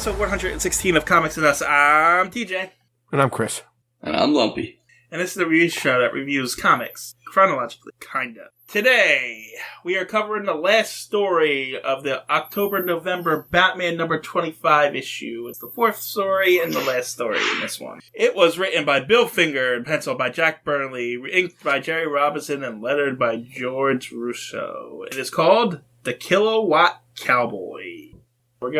episode 116 of Comics and Us. I'm TJ. And I'm Chris. And I'm Lumpy. And this is the review show that reviews comics, chronologically, kinda. Today, we are covering the last story of the October-November Batman number 25 issue. It's the fourth story and the last story in this one. It was written by Bill Finger and penciled by Jack Burnley, inked by Jerry Robinson, and lettered by George Russo. It is called The Kilowatt Cowboy. We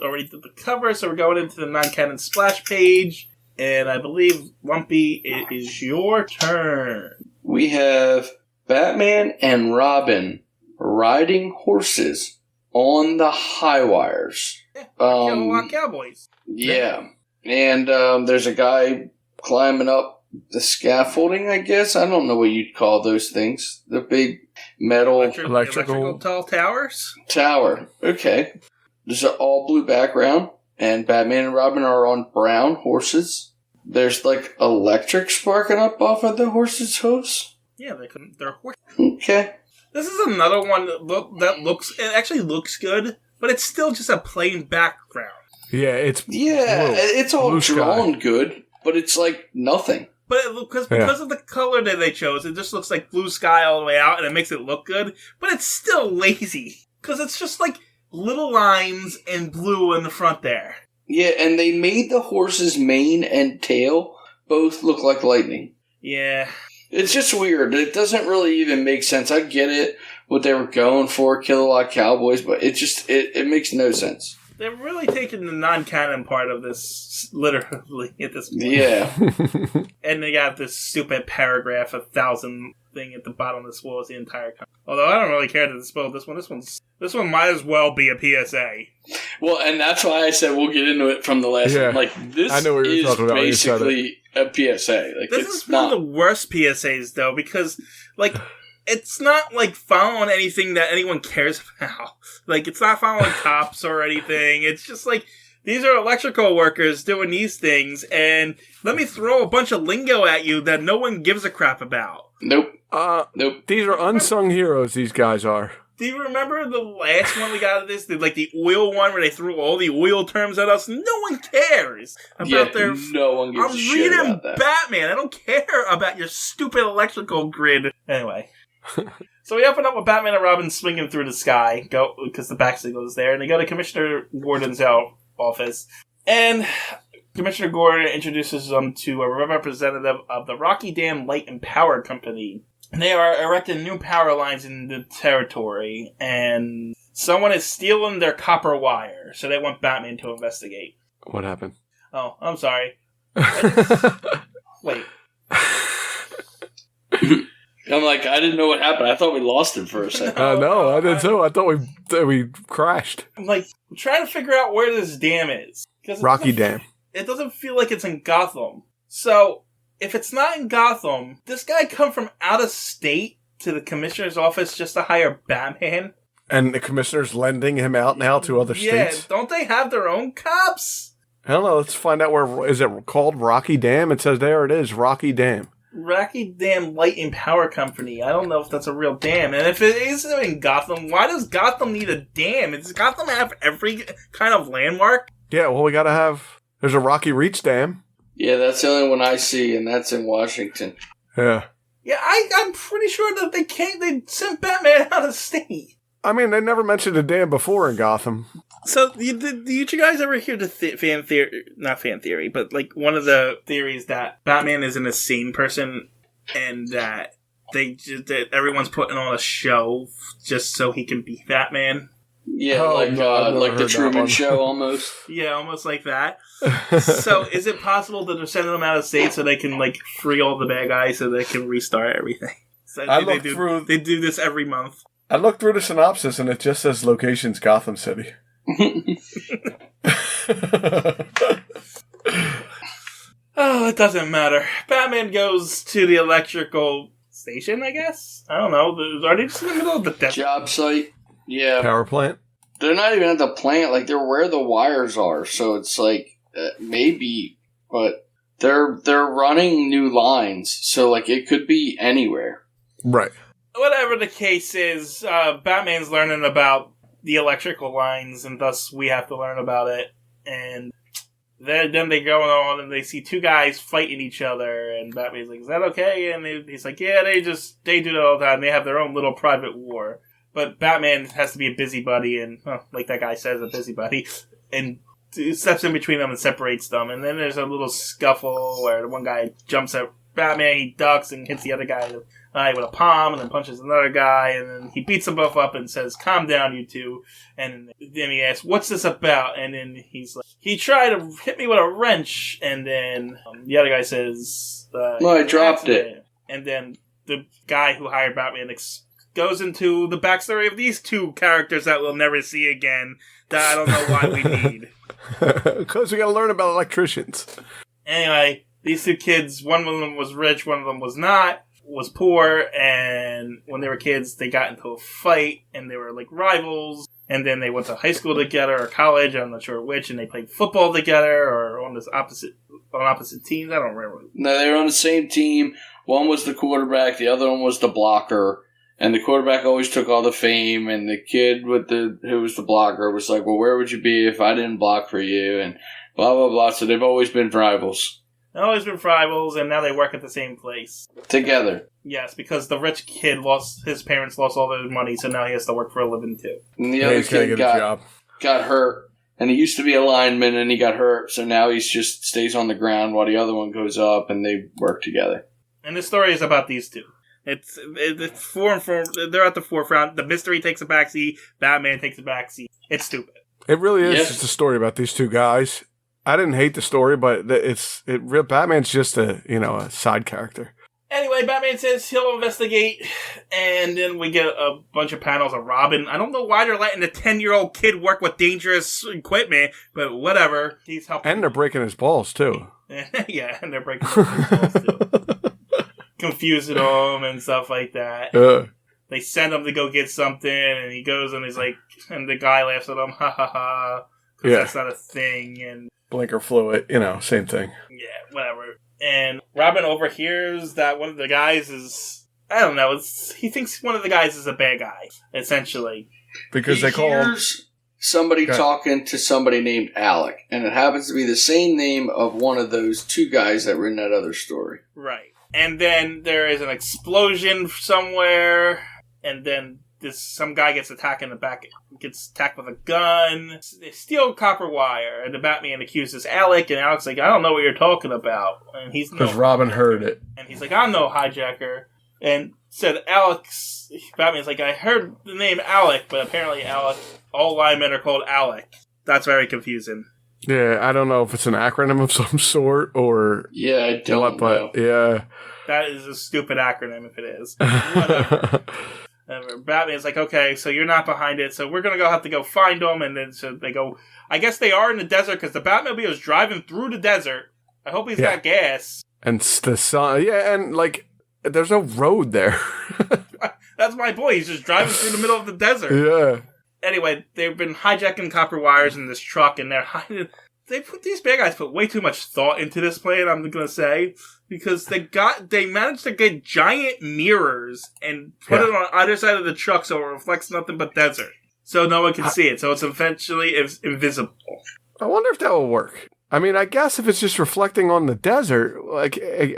already did the cover, so we're going into the non-canon splash page. And I believe, Lumpy, it is your turn. We have Batman and Robin riding horses on the high wires. Kilowatt Cowboys. Yeah. And there's a guy climbing up the scaffolding, I guess. I don't know what you'd call those things. The big metal... Electrical tall towers? Tower. Okay. There's an all blue background. And Batman and Robin are on brown horses. There's like electric sparking up off of the horses' hooves. Yeah, they're horses. Okay. This is another one it actually looks good, but it's still just a plain background. Yeah, it's all blue drawn sky. good, but it's like nothing. But because of the color that they chose, it just looks like blue sky all the way out, and it makes it look good. But it's still lazy because it's just like little lines and blue in the front there. Yeah, and they made the horse's mane and tail both look like lightning. Yeah. It's just weird. It doesn't really even make sense. I get it, what they were going for, Kilowatt Cowboys, but it makes no sense. They're really taking the non-canon part of this literally at this point. Yeah. And they got this stupid paragraph, 1,000 thing at the bottom of this wall is the entire comic. Although I don't really care to spoil this one. This one might as well be a PSA. Well, and that's why I said we'll get into it from the last one. Like, this I know what you're talking about basically a PSA. Like, this is one of the worst PSAs, though, because, like, it's not, like, following anything that anyone cares about. Like, it's not following cops or anything. It's just, like, these are electrical workers doing these things, and let me throw a bunch of lingo at you that no one gives a crap about. Nope. Nope. These are unsung heroes, these guys are. Do you remember the last one we got of this? The oil one where they threw all the oil terms at us? No one cares about their... no one gives a shit about that. I'm reading Batman. I don't care about your stupid electrical grid. Anyway. So we open up with Batman and Robin swinging through the sky, because the back signal is there, and they go to Commissioner Gordon's office. And Commissioner Gordon introduces them to a representative of the Rocky Dam Light and Power Company. They are erecting new power lines in the territory, and someone is stealing their copper wire, so they want Batman to investigate. What happened? Oh, I'm sorry. Wait. I'm like, I didn't know what happened. I thought we lost him for a second. No, I did too. I thought we crashed. I'm like, I'm trying to figure out where this dam is. Rocky Dam. It doesn't feel like it's in Gotham. So, if it's not in Gotham, this guy come from out of state to the commissioner's office just to hire Batman? And the commissioner's lending him out now to other states? Yeah, don't they have their own cops? I don't know. Let's find out where... Is it called Rocky Dam? It says there it is, Rocky Dam. Rocky Dam Light and Power Company. I don't know if that's a real dam. And if it is in Gotham, why does Gotham need a dam? Does Gotham have every kind of landmark? Yeah, well, we gotta have... There's a Rocky Reach Dam. Yeah, that's the only one I see, and that's in Washington. Yeah. Yeah, I'm pretty sure that they sent Batman out of state. I mean, they never mentioned a dam before in Gotham. So, do you guys ever hear the fan theory, not fan theory, but like one of the theories that Batman is an insane person and that that everyone's putting on a show just so he can be Batman? Yeah, like the Truman Show almost. Yeah, almost like that. So, is it possible that they're sending them out of state so they can like free all the bad guys so they can restart everything? So they do this every month. I looked through the synopsis and it just says locations Gotham City. Oh, it doesn't matter. Batman goes to the electrical station, I guess? I don't know. Are they just in the middle of the desert? Job site. Yeah. Power plant? They're not even at the plant. Like, they're where the wires are. So it's like, maybe. But they're running new lines. So, like, it could be anywhere. Right. Whatever the case is, Batman's learning about the electrical lines, and thus we have to learn about it. And then they go on and they see two guys fighting each other, and Batman's like, "Is that okay?" And he's like, "Yeah, they do that all the time. They have their own little private war." But Batman has to be a busybody, and like that guy says, a busybody, and steps in between them and separates them. And then there's a little scuffle where the one guy jumps at Batman, he ducks and hits the other guy with a palm, and then punches another guy, and then he beats them both up and says, "Calm down, you two." And then he asks, "What's this about?" And then he's like, "He tried to hit me with a wrench." And then the other guy says, "No, I dropped it." And then the guy who hired Batman goes into the backstory of these two characters that we'll never see again, that I don't know why we need. Because we gotta learn about electricians. Anyway, these two kids, one of them was rich, one of them was poor, and when they were kids, they got into a fight, and they were like rivals, and then they went to high school together, or college, I'm not sure which, and they played football together, or on opposite teams, I don't remember. No, they were on the same team. One was the quarterback, the other one was the blocker, and the quarterback always took all the fame, and the kid who was the blocker was like, "Well, where would you be if I didn't block for you?" And blah, blah, blah, so they've always been rivals. They've always been rivals, and now they work at the same place. Together. Yes, because the rich kid his parents lost all their money, so now he has to work for a living too. And the other kid got hurt, and he used to be a lineman, and he got hurt, so now he just stays on the ground while the other one goes up, and they work together. And the story is about these two. It's they're at the forefront. The mystery takes a backseat. Batman takes a backseat. It's stupid. It really is just a story about these two guys. I didn't hate the story, but Batman's just a side character. Anyway, Batman says he'll investigate, and then we get a bunch of panels of Robin. I don't know why they're letting a 10-year-old kid work with dangerous equipment, but whatever. He's helping. And they're breaking his balls, too. Yeah, and they're breaking his balls, too. Confusing him and stuff like that. They send him to go get something, and he goes and he's like, and the guy laughs at him, ha ha ha, because that's not a thing. And blinker fluid, same thing. Yeah, whatever. And Robin overhears that one of the guys is, I don't know, he thinks one of the guys is a bad guy, essentially. Because they call him somebody talking to somebody named Alec, and it happens to be the same name of one of those two guys that were in that other story. Right. And then there is an explosion somewhere, and then some guy gets attacked in the back, gets attacked with a gun. They steal copper wire, and the Batman accuses Alec, and Alec's like, "I don't know what you're talking about." And he's because Robin heard it, and he's like, "I'm no hijacker." And said Batman's like, "I heard the name Alec, but apparently all linemen are called Alec." That's very confusing. Yeah, I don't know if it's an acronym of some sort or... Yeah, I don't know. Yeah. That is a stupid acronym if it is. Whatever. Batman's like, "Okay, so you're not behind it, so we're going to have to go find them." And then so they go... I guess they are in the desert because the Batmobile is driving through the desert. I hope he's got gas. And the sun... Yeah, and there's no road there. That's my point. He's just driving through the middle of the desert. Yeah. Anyway, they've been hijacking copper wires in this truck, and they're hiding. These bad guys put way too much thought into this plan, I'm gonna say, because they managed to get giant mirrors and put it on either side of the truck so it reflects nothing but desert, so no one can see it. So it's eventually invisible. I wonder if that will work. I mean, I guess if it's just reflecting on the desert, I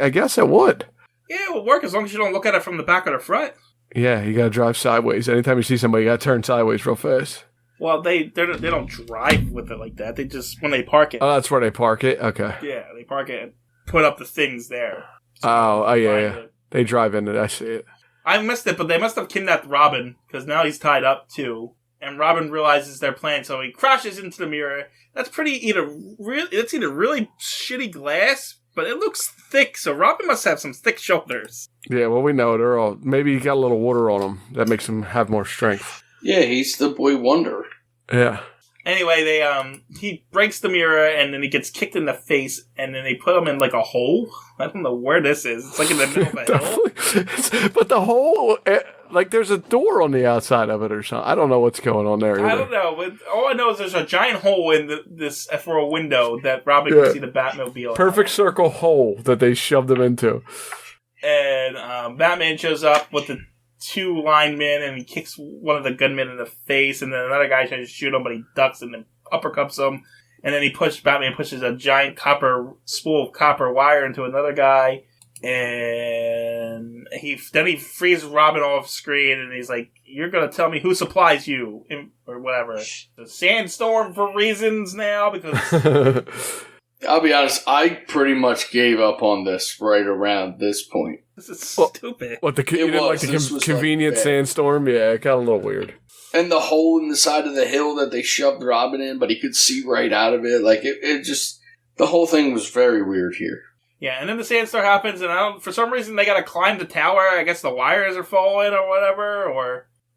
guess it would. Yeah, it will work as long as you don't look at it from the back or the front. Yeah, you gotta drive sideways. Anytime you see somebody, you gotta turn sideways real fast. Well, they don't drive with it like that. They just, when they park it. Oh, that's where they park it? Okay. Yeah, they park it and put up the things there. So yeah. They drive in it. I see it. I missed it, but they must have kidnapped Robin, because now he's tied up too. And Robin realizes their plan, so he crashes into the mirror. That's either really shitty glass, but it looks thick, so Robin must have some thick shoulders. Yeah, well, we know maybe he got a little water on him. That makes him have more strength. Yeah, he's the boy wonder. Yeah. Anyway, he breaks the mirror, and then he gets kicked in the face, and then they put him in like a hole. I don't know where this is. It's like in the middle of a hill. But the hole, there's a door on the outside of it or something. I don't know what's going on there either. I don't know. But all I know is there's a giant hole in this for a window that Robin can see the Batmobile. Perfect circle hole that they shoved him into. And Batman shows up with the two linemen, and he kicks one of the gunmen in the face, and then another guy tries to shoot him, but he ducks and then uppercuts him. And then Batman pushes a giant spool of copper wire into another guy, and he frees Robin off screen, and he's like, "You're gonna tell me who supplies you," or whatever. The sandstorm for reasons now, because I'll be honest, I pretty much gave up on this right around this point. this is stupid. What, you didn't like the convenient sandstorm? Yeah, it got a little weird. And the hole in the side of the hill that they shoved Robin in, but he could see right out of it. Like, it just... The whole thing was very weird here. Yeah, and then the sandstorm happens, and for some reason they gotta climb the tower. I guess the wires are falling or whatever,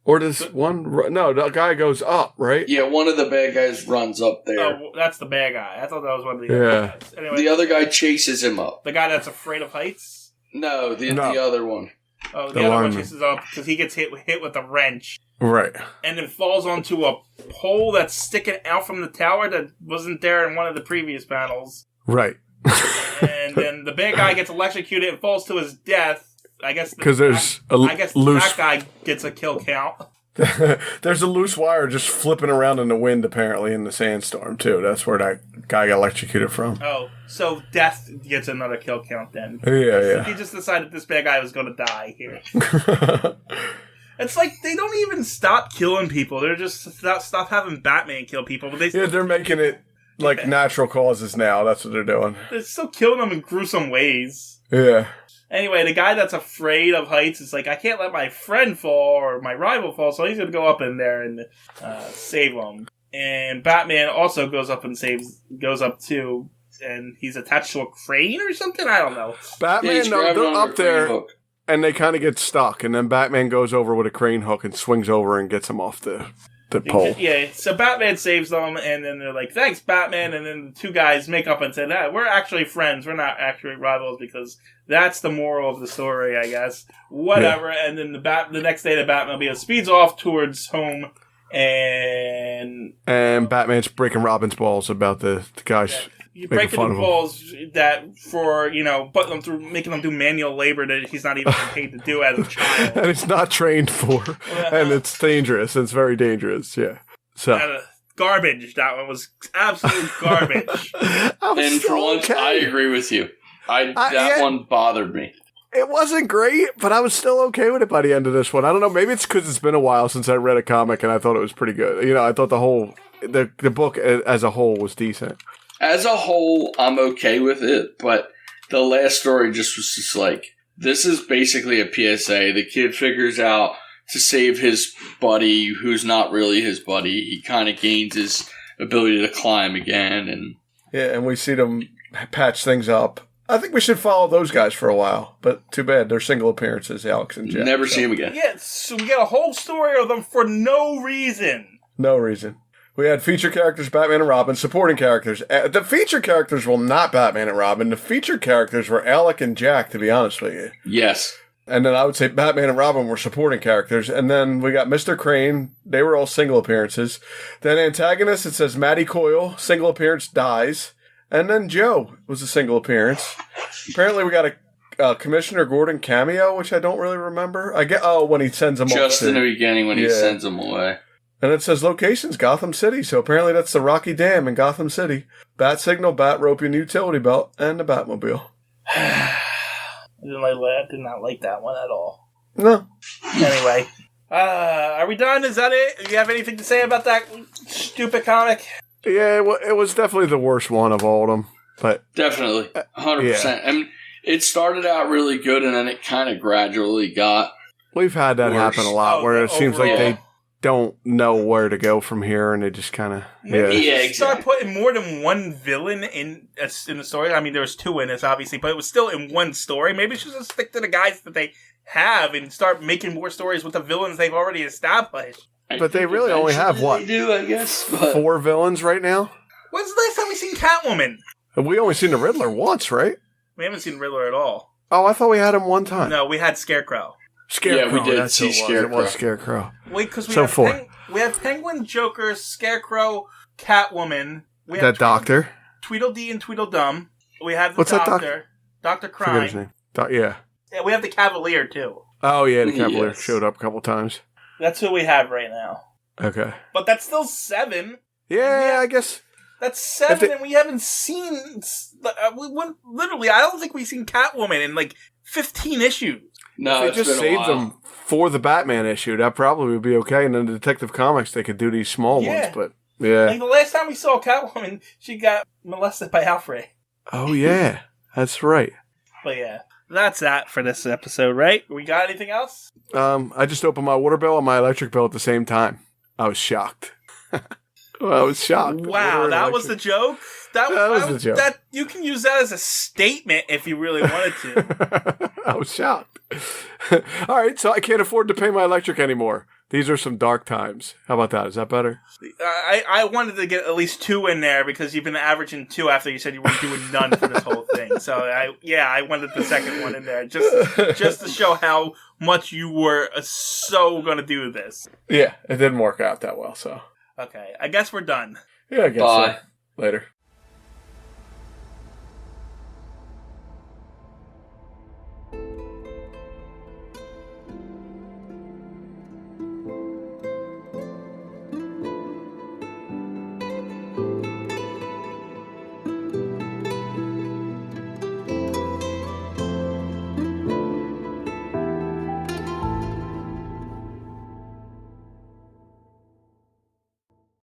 Or does one... No, the guy goes up, right? Yeah, one of the bad guys runs up there. Oh, that's the bad guy. I thought that was one of the other guys. Anyway, the other guy chases him up. The guy that's afraid of heights? No, the other one. Oh, the other one chases up because he gets hit with a wrench. Right. And then falls onto a pole that's sticking out from the tower that wasn't there in one of the previous panels. Right. And then the bad guy gets electrocuted and falls to his death. I guess because there's that guy gets a kill count. There's a loose wire just flipping around in the wind, apparently, in the sandstorm, too. That's where that guy got electrocuted from. Oh, so death gets another kill count then. Yeah. He just decided this bad guy was going to die here. It's like they don't even stop killing people. They're just stop having Batman kill people. But they're making it like natural causes now. That's what they're doing. They're still killing them in gruesome ways. Yeah. Anyway, the guy that's afraid of heights is like, I can't let my friend fall or my rival fall, so he's going to go up in there and save him. And Batman also goes up too, and he's attached to a crane or something? I don't know. Batman, they're up there, and they kind of get stuck, and then Batman goes over with a crane hook and swings over and gets him off the pole. Yeah, so Batman saves them, and then they're like, thanks, Batman, and then the two guys make up and say, we're actually friends, we're not actually rivals, because that's the moral of the story, I guess. Whatever, yeah. And then the next day the Batmobile speeds off towards home, and Batman's breaking Robin's balls about the guys. Yeah. You breaking the balls that for, putting them through, making them do manual labor that he's not even paid to do as a child. And it's not trained for. And it's dangerous. It's very dangerous, yeah. So garbage. That one was absolute garbage. And for once, I agree with you. That one bothered me. It wasn't great, but I was still okay with it by the end of this one. I don't know, maybe it's because it's been a while since I read a comic and I thought it was pretty good. I thought the book as a whole was decent. As a whole, I'm okay with it, but the last story was just like, this is basically a PSA. The kid figures out to save his buddy, who's not really his buddy. He kind of gains his ability to climb again. And we see them patch things up. I think we should follow those guys for a while, but too bad. They're single appearances, Alex and Jeff. Never see them again. Yeah, so we get a whole story of them for no reason. No reason. We had feature characters, Batman and Robin, supporting characters. The feature characters were not Batman and Robin. The feature characters were Alec and Jack, to be honest with you. Yes. And then I would say Batman and Robin were supporting characters. And then we got Mr. Crane. They were all single appearances. Then antagonists, it says Matty Coyle, single appearance, dies. And then Joe was a single appearance. Apparently we got a Commissioner Gordon cameo, which I don't really remember. When he sends them just in the beginning when he sends them away. And it says locations, Gotham City. So apparently that's the Rocky Dam in Gotham City. Bat signal, bat rope, and utility belt, and the Batmobile. I did not like that one at all. No. Anyway. Are we done? Is that it? Do you have anything to say about that stupid comic? Yeah, it was definitely the worst one of all of them. But definitely. 100%. Yeah. I mean, it started out really good, and then it kind of gradually got We've had that happen a lot, where it seems like they don't know where to go from here, and they just kind of start putting more than one villain in the story. I mean, there was two in this, obviously, but it was still in one story. Maybe should just stick to the guys that they have and start making more stories with the villains they've already established. But they really only have They do, I guess. But 4 villains right now. When's the last time we seen Catwoman? We only seen the Riddler once, right? We haven't seen Riddler at all. Oh, I thought we had him one time. No, we had Scarecrow. Scarecrow. Yeah, we did see Scarecrow. It was Scarecrow. Wait, because we have Penguin, Joker, Scarecrow, Catwoman. We have Doctor. Tweedledee and Tweedledum. We have the What's Doctor. That Doctor Crime. Forget his name. Yeah. Yeah, we have the Cavalier, too. Oh, yeah, the Cavalier Yes. showed up a couple times. That's who we have right now. Okay. But that's still 7. Yeah, I guess. That's 7, and we haven't seen... literally, I don't think we've seen Catwoman in, 15 issues. No, If it's they just been a saved while. them for the Batman issue, that probably would be okay. And then the Detective Comics, they could do these small Yeah. ones, but yeah. The last time we saw Catwoman, she got molested by Alfred. Oh, yeah. That's right. But yeah, that's that for this episode, right? We got anything else? I just opened my water bill and my electric bill at the same time. I was shocked. I was shocked. Wow, Water and that was the electric. joke? That was the joke. You can use that as a statement if you really wanted to. I was shocked. All right, so I can't afford to pay my electric anymore. These are some dark times. How about that? Is that better? I wanted to get at least 2 in there because you've been averaging 2 after you said you weren't doing none for this whole thing. So I wanted the second one in there just to show how much you were so going to do this. Yeah, it didn't work out that well, so. Okay, I guess we're done. Yeah, I guess Bye. so. Later.